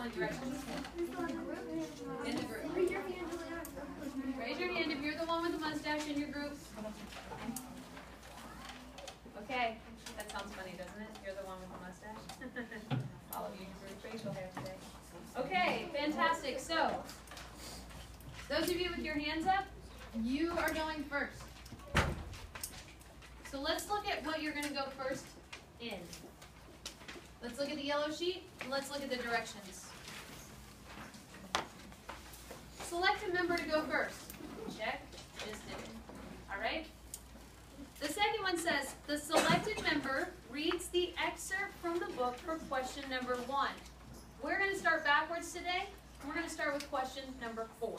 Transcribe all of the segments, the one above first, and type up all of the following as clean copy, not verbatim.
following directions? In the group. Raise your hand if you're the one with the mustache in your group. Okay, that sounds funny, doesn't it? You're the one with the mustache. All of you group facial hair today. Okay, fantastic. So, those of you with your hands up, you are going first. So let's look at what you're going to go first in. Let's look at the yellow sheet, and let's look at the directions. Select a member to go first. Check. Just did it. All right? The second one says, the selected member reads the excerpt from the book for question number 1. We're going to start backwards today. We're going to start with question number 4.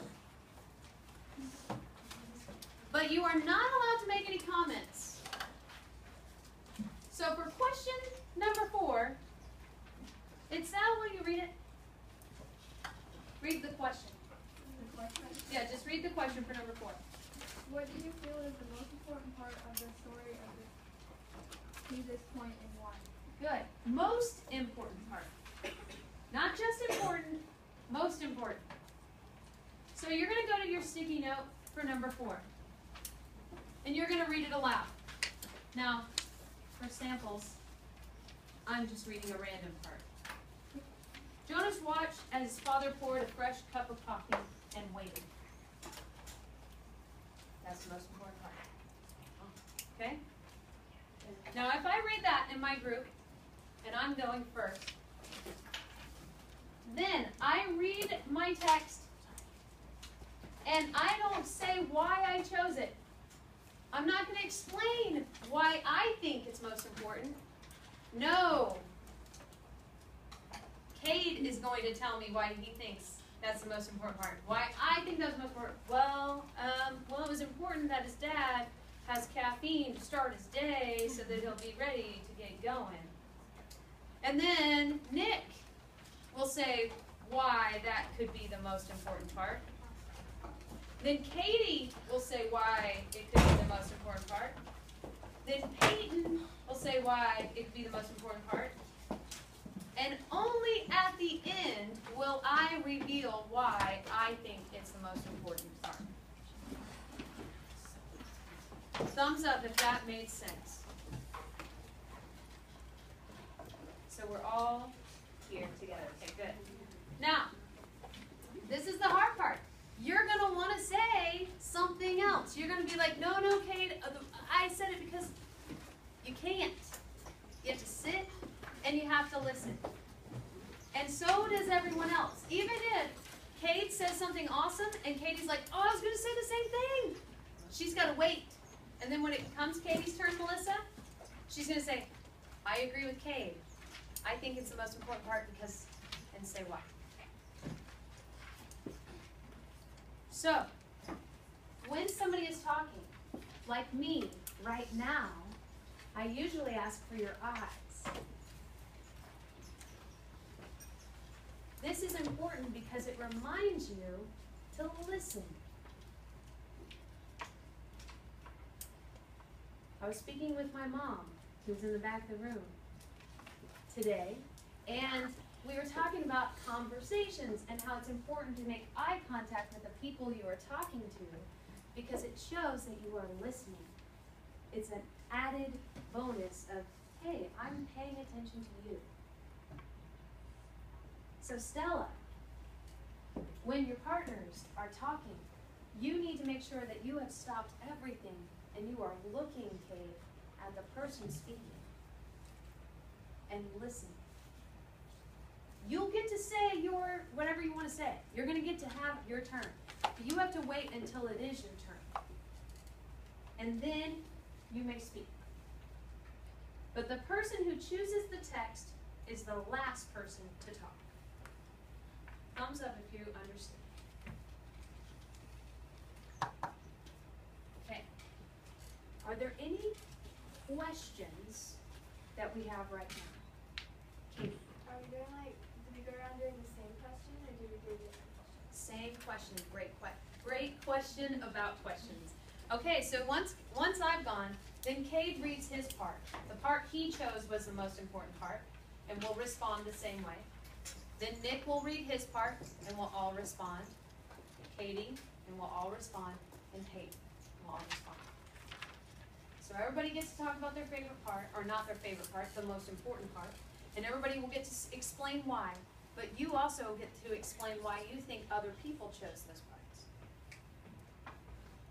But you are not allowed to make any comments. So for question number 4, it's Sal, will you read it? Read the question. The question? Yeah, just read the question for number 4. What do you feel is the most important part of the story to this point in one? Good. Most important part. Not just important, most important. So you're going to go to your sticky note for number 4. And you're going to read it aloud. Now, for samples, I'm just reading a random part. Jonas watched as his father poured a fresh cup of coffee and waited. That's the most important part. Okay? Now, if I read that in my group, and I'm going first, then I read my text, and I don't say why I chose it. I'm not going to explain why I think it's most important. No. Cade is going to tell me why he thinks that's the most important part. Why I think that's the most important. Well, it was important that his dad has caffeine to start his day so that he'll be ready to get going. And then Nick will say why that could be the most important part. Then Katie will say why it could be the most important part. Then Peyton will say why it could be the most important part. And only at the end will I reveal why I think it's the most important part. Thumbs up if that made sense. So we're all here together. Okay, good. Now, this is the hard part. You're going to want to say something else. You're going to be like, no, Kate, I said it because you can't. You have to sit and you have to listen. And so does everyone else. Even if Kate says something awesome and Katie's like, oh, I was going to say the same thing. She's got to wait. And then when it comes Katie's turn, Melissa, she's going to say, I agree with Kate. I think it's the most important part because, and say why. So, when somebody is talking, like me right now, I usually ask for your eyes. This is important because it reminds you to listen. I was speaking with my mom, who's in the back of the room today, and we were talking about conversations and how it's important to make eye contact with the people you are talking to because it shows that you are listening. It's an added bonus of, hey, I'm paying attention to you. So Stella, when your partners are talking, you need to make sure that you have stopped everything and you are looking, Kate, at the person speaking and listening. You'll get to say your whatever you want to say. You're going to get to have your turn. But you have to wait until it is your turn. And then you may speak. But the person who chooses the text is the last person to talk. Thumbs up if you understand. Okay. Are there any questions that we have right now? Katie. Are we doing do we go around doing the same question or do we do different questions? Same question. Great question about questions. Okay, so once I've gone, then Cade reads his part. The part he chose was the most important part, and we'll respond the same way. Then Nick will read his part, and we'll all respond. Katie, and we'll all respond. And Peyton, will all respond. So everybody gets to talk about their favorite part, or not their favorite part, the most important part. And everybody will get to explain why. But you also get to explain why you think other people chose those parts.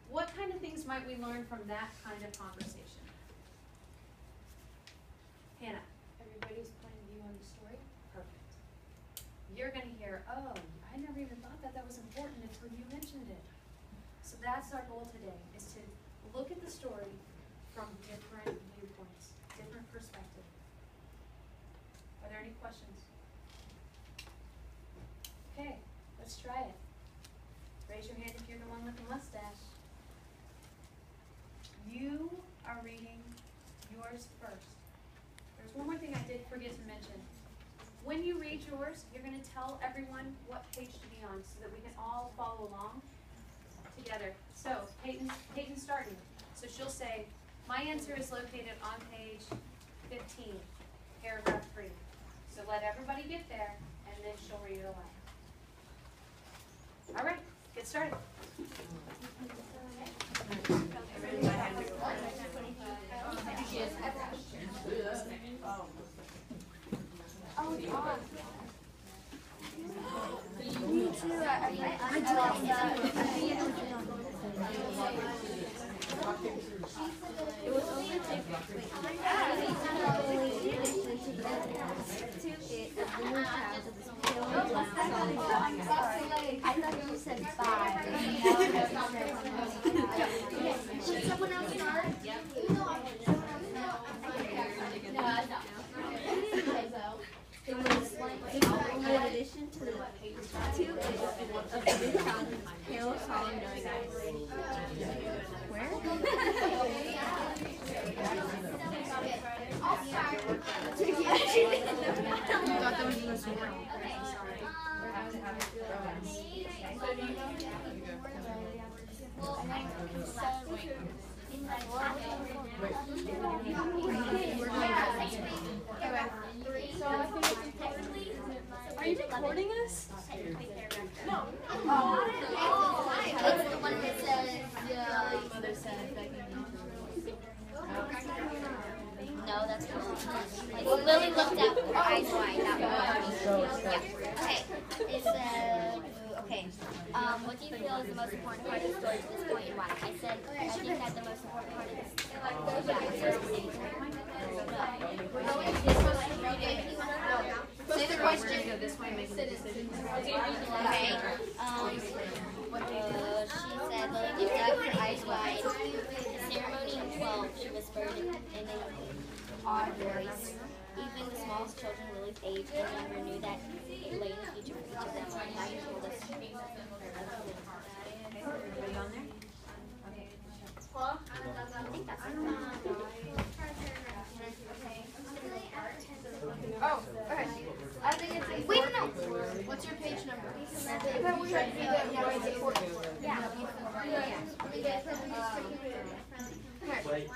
What kind of things might we learn from that kind of conversation? Hannah. Everybody's point of view on the story. Perfect. You're going to hear, oh, I never even thought that was important until you mentioned it. So that's our goal today, is to look at the story from different viewpoints, different perspectives. Are there any questions? Okay, let's try it. Raise your hand if you're the one with the mustache. You are reading yours first. There's one more thing I did forget to mention. When you read yours, you're going to tell everyone what page to be on so that we can all follow along together. So, Peyton's starting. So she'll say, my answer is located on page 15, paragraph 3. So let everybody get there, and then she'll read it aloud. All right, get started. Oh, it's on. Me too. It was only to it the new child of this pill. I thought you said 5. Should someone else start? It was in addition to the 2 of the new child of this pale, solemn, knowing eyes. Where? Thought that was supposed to be wrong. Sorry. We'll have to have it. Are you recording us? No. It's the one that says, mother said, no, that's not. Lily looked at her eyes wide. Yeah. Okay. It said, okay. What do you feel is the most important part of the story to this point and why? I said, I think that the most important part is Say the question. Go this way, making a decision. Okay. She said, Lily looked up, her eyes wide. The ceremony in 12, she whispered in an odd voice. Even the smallest children Lily's age and younger knew that it lay in the future for each of them. Now you told us. Everybody on there? Okay. I think that's it. Oh, okay. I think it's Wait, no. What's your page number? Yeah. Okay.